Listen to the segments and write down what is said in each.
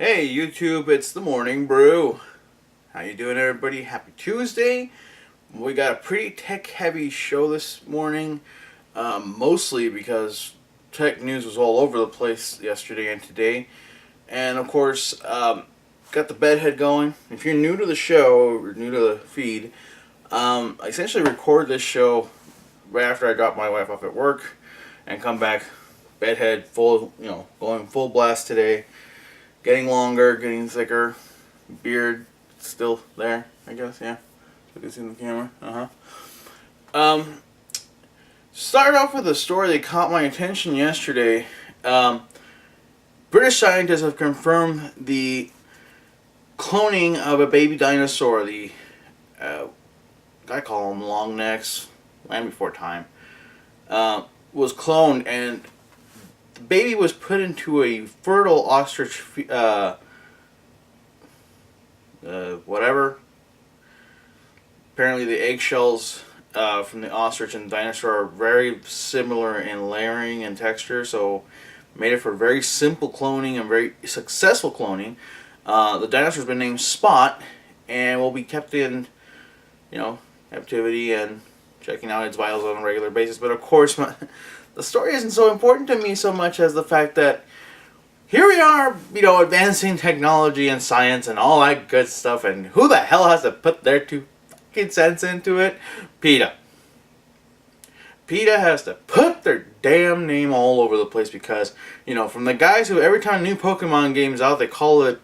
Hey YouTube, it's the Morning Brew. How you doing, everybody? Happy Tuesday. We got a pretty tech-heavy show this morning, mostly because tech news was all over the place yesterday and today. And of course, got the bedhead going. If you're new to the show or new to the feed, I essentially record this show right after I drop my wife off at work and come back bedhead full, going full blast today. Getting longer, getting thicker, beard still there, I guess, yeah. You can see in the camera, Started off with a story that caught my attention yesterday. British scientists have confirmed the cloning of a baby dinosaur, I call them long necks, Land Before Time, was cloned, and the baby was put into a fertile ostrich, whatever. Apparently the eggshells from the ostrich and dinosaur are very similar in layering and texture, so made it for very simple cloning and very successful cloning. The dinosaur's been named Spot and will be kept in, captivity and checking out its vitals on a regular basis. But of course, the story isn't so important to me so much as the fact that here we are, advancing technology and science and all that good stuff, and who the hell has to put their 2 cents into it? PETA. PETA has to put their damn name all over the place because, from the guys who every time new Pokemon game's out, they call it,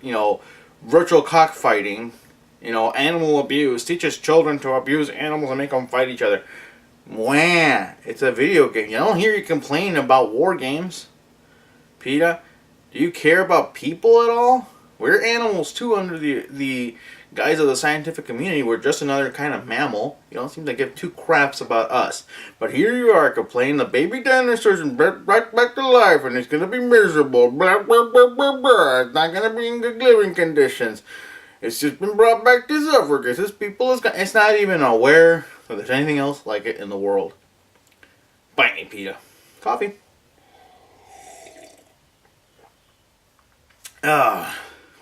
virtual cockfighting, animal abuse, teaches children to abuse animals and make them fight each other. Wah! It's a video game. You don't hear you complain about war games. PETA, do you care about people at all? We're animals too under the guise of the scientific community. We're just another kind of mammal. You don't seem to give two craps about us. But here you are complaining the baby dinosaur's brought back to life and it's going to be miserable. Blah, blah, blah, blah, blah. It's not going to be in good living conditions. It's just been brought back to suffer because this people it's not even aware that there's anything else like it in the world. Bite me, PETA. Coffee.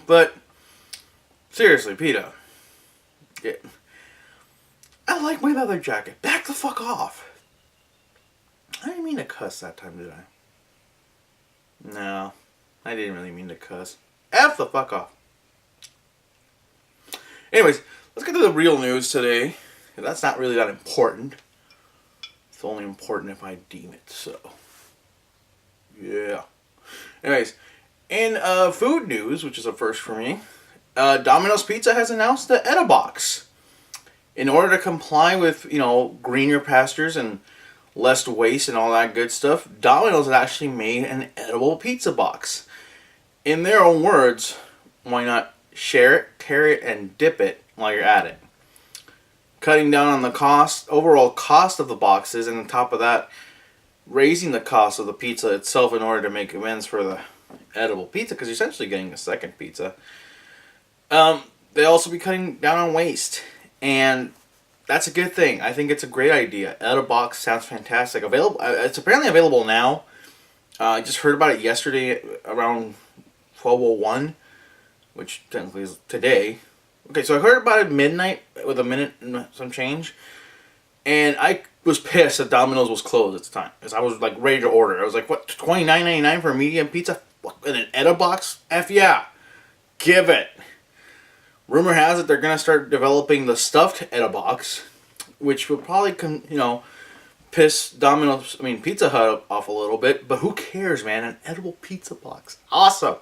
But seriously, PETA. Yeah. I like my leather jacket. Back the fuck off. I didn't mean to cuss that time, did I? No, I didn't really mean to cuss. F the fuck off. Anyways, let's get to the real news today. That's not really that important. It's only important if I deem it so. Yeah. Anyways, in food news, which is a first for me, Domino's Pizza has announced the Edibox. In order to comply with, greener pastures and less waste and all that good stuff, Domino's has actually made an edible pizza box. In their own words, why not share it, tear it, and dip it while you're at it? Cutting down on the overall cost of the boxes, and on top of that, raising the cost of the pizza itself in order to make amends for the edible pizza, because you're essentially getting a second pizza. They also be cutting down on waste, and that's a good thing. I think it's a great idea. Edibox sounds fantastic. It's apparently available now. I just heard about it yesterday around 12:01, which technically is today. Okay, so I heard about it midnight with a minute and some change, and I was pissed that Domino's was closed at the time, because I was like ready to order. I was like, what, $29.99 for a medium pizza? In an Edibox? F yeah. Give it. Rumor has it they're going to start developing the stuffed Edibox, which will probably, piss Pizza Hut off a little bit, but who cares, man? An edible pizza box. Awesome.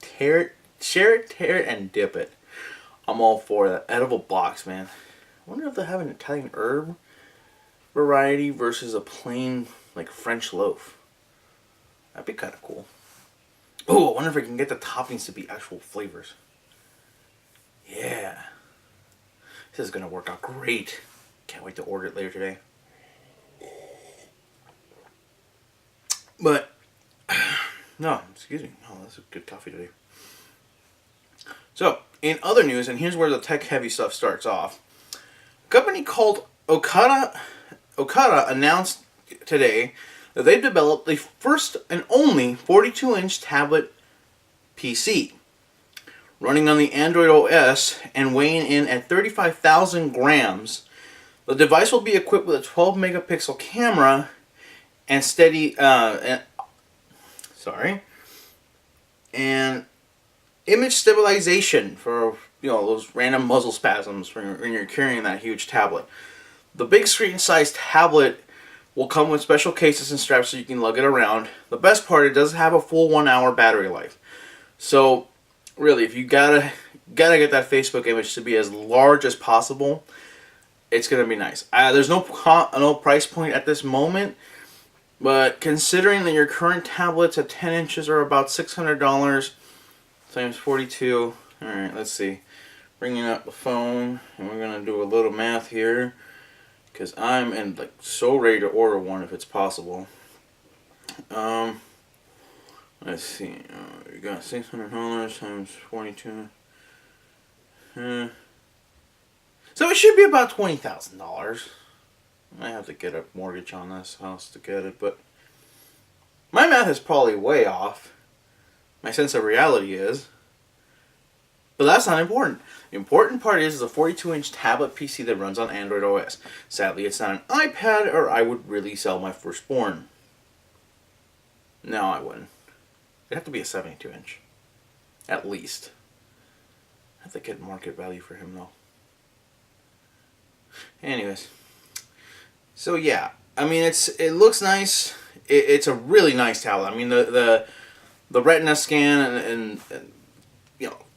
Tear it, share it, tear it, and dip it. I'm all for that. Edible box, man. I wonder if they have an Italian herb variety versus a plain, French loaf. That'd be kind of cool. Oh, I wonder if I can get the toppings to be actual flavors. Yeah. This is going to work out great. Can't wait to order it later today. But, no, excuse me. Oh, that's a good coffee today. So, in other news, and here's where the tech-heavy stuff starts off. A company called Okada announced today that they've developed the first and only 42-inch tablet PC. running on the Android OS, and weighing in at 35,000 grams. The device will be equipped with a 12 megapixel camera and and image stabilization for those random muzzle spasms when you're carrying that huge tablet. The big screen sized tablet will come with special cases and straps so you can lug it around. The best part, it does have a full 1 hour battery life. So really, if you gotta get that Facebook image to be as large as possible, it's gonna be nice. There's no price point at this moment, but considering that your current tablets at 10 inches are about $600 times 42. All right, let's see. Bringing up the phone, and we're gonna do a little math here, because I'm so ready to order one if it's possible. Let's see. You got $600 times 42. So it should be about $20,000. I might have to get a mortgage on this house to get it, but my math is probably way off. My sense of reality is. But that's not important. The important part is a 42-inch tablet PC that runs on Android OS. Sadly, it's not an iPad, or I would really sell my firstborn. No, I wouldn't. It'd have to be a 72-inch. At least. I have to get market value for him, though. Anyways. So, yeah. I mean, it looks nice. It's a really nice tablet. I mean, the retina scan and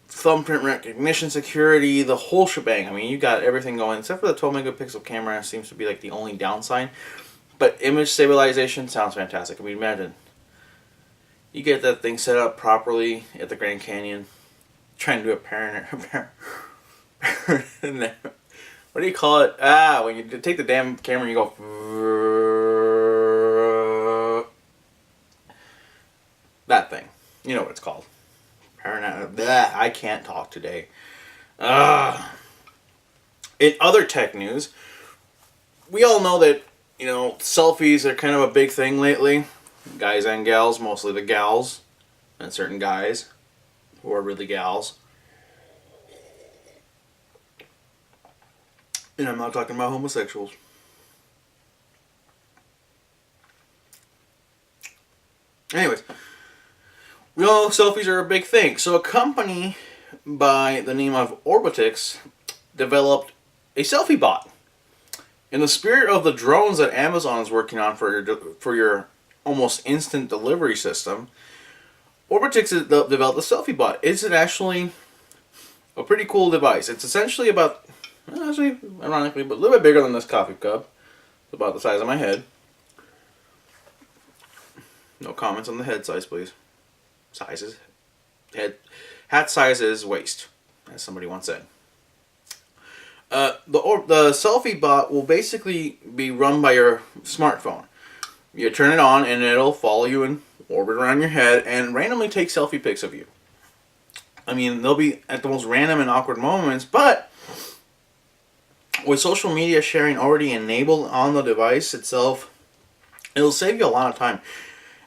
thumbprint recognition, security, the whole shebang. I mean, you got everything going, except for the 12 megapixel camera seems to be the only downside. But image stabilization sounds fantastic. I mean, imagine you get that thing set up properly at the Grand Canyon, trying to do a what do you call it? When you take the damn camera and you go. That thing. You know what it's called. I can't talk today. In other tech news, we all know that, selfies are kind of a big thing lately. Guys and gals, mostly the gals, and certain guys who are really gals. And I'm not talking about homosexuals. Anyways, we all know selfies are a big thing. So a company by the name of Orbitix developed a selfie bot. In the spirit of the drones that Amazon is working on for your almost instant delivery system, Orbitix has developed a selfie bot. It's actually a pretty cool device. It's essentially ironically, but a little bit bigger than this coffee cup. It's about the size of my head. No comments on the head size, please. Sizes. Hat size is waist, as somebody once said. The selfie bot will basically be run by your smartphone. You turn it on and it'll follow you in orbit around your head and randomly take selfie pics of you. I mean, they'll be at the most random and awkward moments, but with social media sharing already enabled on the device itself, it'll save you a lot of time.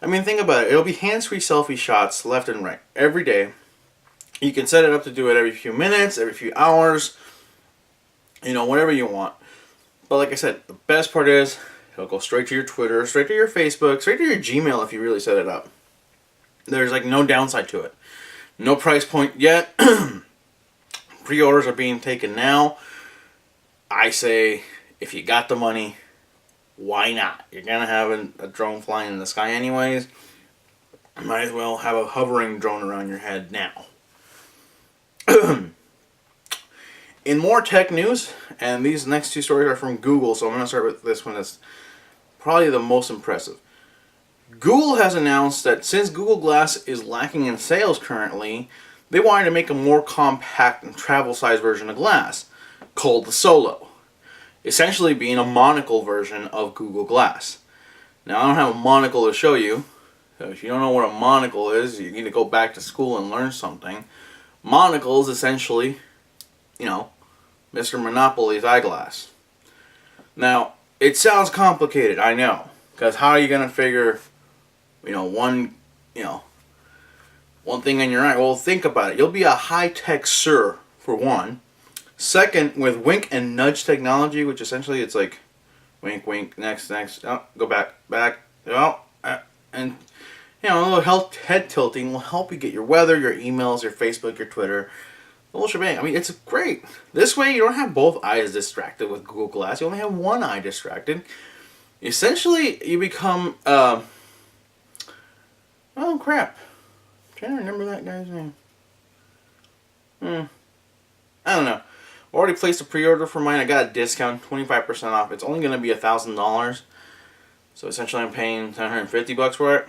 I mean, think about it. It'll be hands-free selfie shots left and right every day. You can set it up to do it every few minutes, every few hours, whatever you want. But like I said, the best part is it'll go straight to your Twitter, straight to your Facebook, straight to your Gmail if you really set it up. There's no downside to it. No price point yet. Pre-orders are being taken now. I say, if you got the money, why not? You're going to have a drone flying in the sky anyways. Might as well have a hovering drone around your head now. In more tech news, and these next two stories are from Google, so I'm going to start with this one that's probably the most impressive. Google has announced that since Google Glass is lacking in sales currently, they wanted to make a more compact and travel-sized version of Glass, called the Solo, essentially being a monocle version of Google Glass. Now, I don't have a monocle to show you, so if you don't know what a monocle is, you need to go back to school and learn something. Monocle is essentially, Mr. Monopoly's eyeglass. Now, it sounds complicated, I know, because how are you going to figure, one one thing in your eye. Well, think about it. You'll be a high-tech sir, for one. Second, with wink and nudge technology, which essentially it's like wink, wink, next, oh, go back, oh, and you know, a little head tilting will help you get your weather, your emails, your Facebook, your Twitter, the whole shebang. I mean, it's great. This way, you don't have both eyes distracted with Google Glass. You only have one eye distracted. Essentially, you become, oh crap. I'm trying to remember that guy's name. I don't know. Already placed a pre-order for mine. I got a discount, 25% off. It's only going to be $1,000. So essentially I'm paying $750 for it.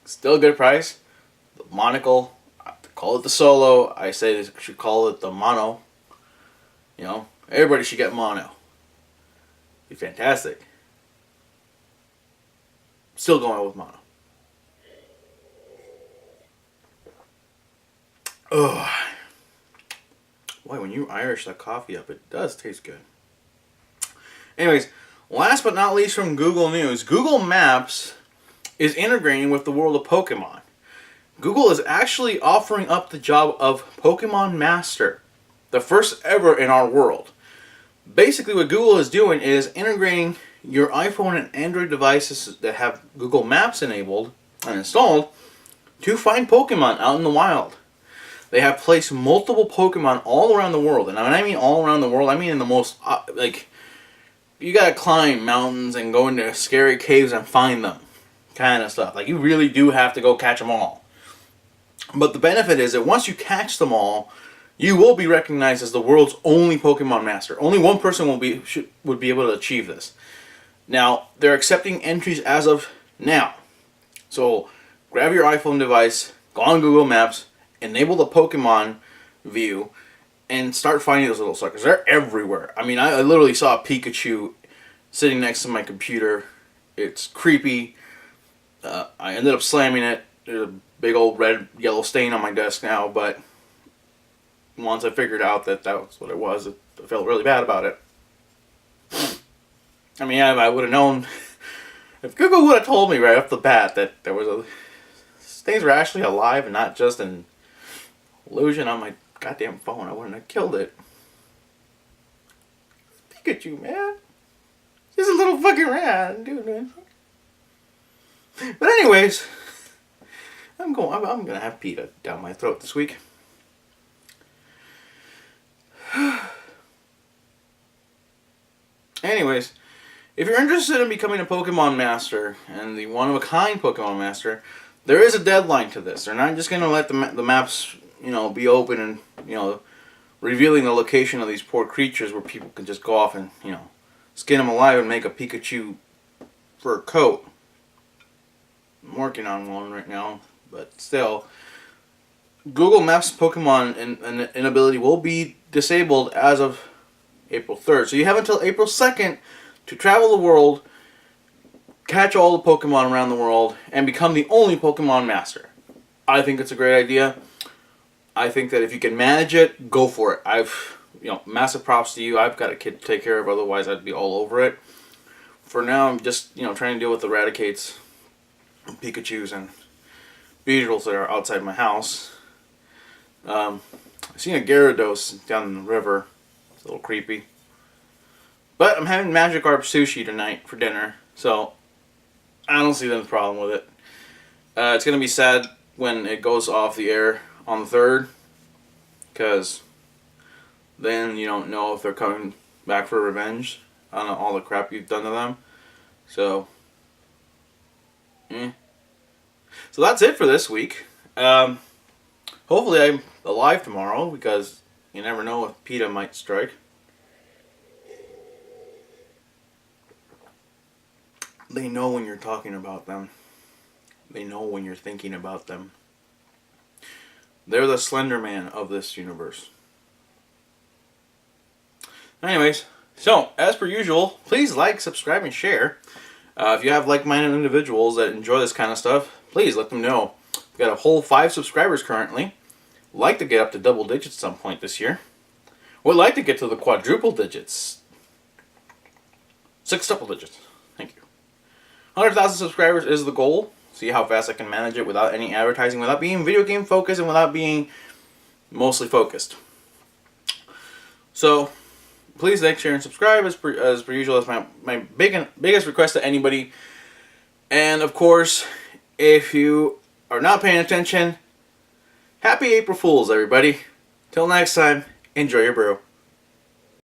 Still a good price. The monocle, I call it the Solo. I say they should call it the Mono. You know, everybody should get Mono. Be fantastic. Still going with Mono. Ugh. Boy, when you Irish that coffee up, it does taste good. Anyways, last but not least from Google News, Google Maps is integrating with the world of Pokemon. Google is actually offering up the job of Pokemon Master, the first ever in our world. Basically what Google is doing is integrating your iPhone and Android devices that have Google Maps enabled and installed to find Pokemon out in the wild. They have placed multiple Pokemon all around the world. And when I mean all around the world, I mean in the most, like, you gotta climb mountains and go into scary caves and find them. Kind of stuff. Like, you really do have to go catch them all. But the benefit is that once you catch them all, you will be recognized as the world's only Pokemon Master. Only one person would be able to achieve this. Now, they're accepting entries as of now. So, grab your iPhone device, go on Google Maps, enable the Pokemon view, and start finding those little suckers. They're everywhere. I mean, I literally saw a Pikachu sitting next to my computer. It's creepy. I ended up slamming it. There's a big old red, yellow stain on my desk now, but once I figured out that that was what it was, I felt really bad about it. I mean, I would have known, if Google would have told me right off the bat that there was things were actually alive and not just an illusion on my goddamn phone, I wouldn't have killed it. Pikachu, man. He's a little fucking rat, dude, man. But anyways, I'm gonna have PETA down my throat this week. Anyways, if you're interested in becoming a Pokemon Master and the one-of-a-kind Pokemon Master, there is a deadline to this. They're not just gonna let the maps, you know, be open and, you know, revealing the location of these poor creatures where people can just go off and, you know, skin them alive and make a Pikachu fur coat. I'm working on one right now, but still, Google Maps Pokemon and inability will be disabled as of April 3rd. So you have until April 2nd to travel the world, catch all the Pokemon around the world, and become the only Pokemon Master. I think it's a great idea. I think that if you can manage it, go for it. You know, massive props to you. I've got a kid to take care of, otherwise I'd be all over it. For now, I'm just, you know, trying to deal with the Eradicates, Pikachus, and Beedrills that are outside my house. I've seen a Gyarados down in the river. It's a little creepy. But I'm having Magikarp sushi tonight for dinner, so I don't see the problem with it. It's going to be sad when it goes off the air on the 3rd, because then you don't know if they're coming back for revenge on all the crap you've done to them. So, So that's it for this week. Hopefully I'm alive tomorrow, because you never know if PETA might strike. They know when you're talking about them. They know when you're thinking about them. They're the Slender Man of this universe. Anyways, so, as per usual, please like, subscribe, and share. If you have like-minded individuals that enjoy this kind of stuff, please let them know. We've got a whole 5 subscribers currently. Like to get up to double digits at some point this year. Would like to get to the quadruple digits. 6 double digits. Thank you. 100,000 subscribers is the goal. See how fast I can manage it without any advertising, without being video game focused, and without being mostly focused. So please like, share, and subscribe as per usual. That's my biggest request to anybody. And of course, if you are not paying attention, happy April Fools, everybody. Till next time, enjoy your brew.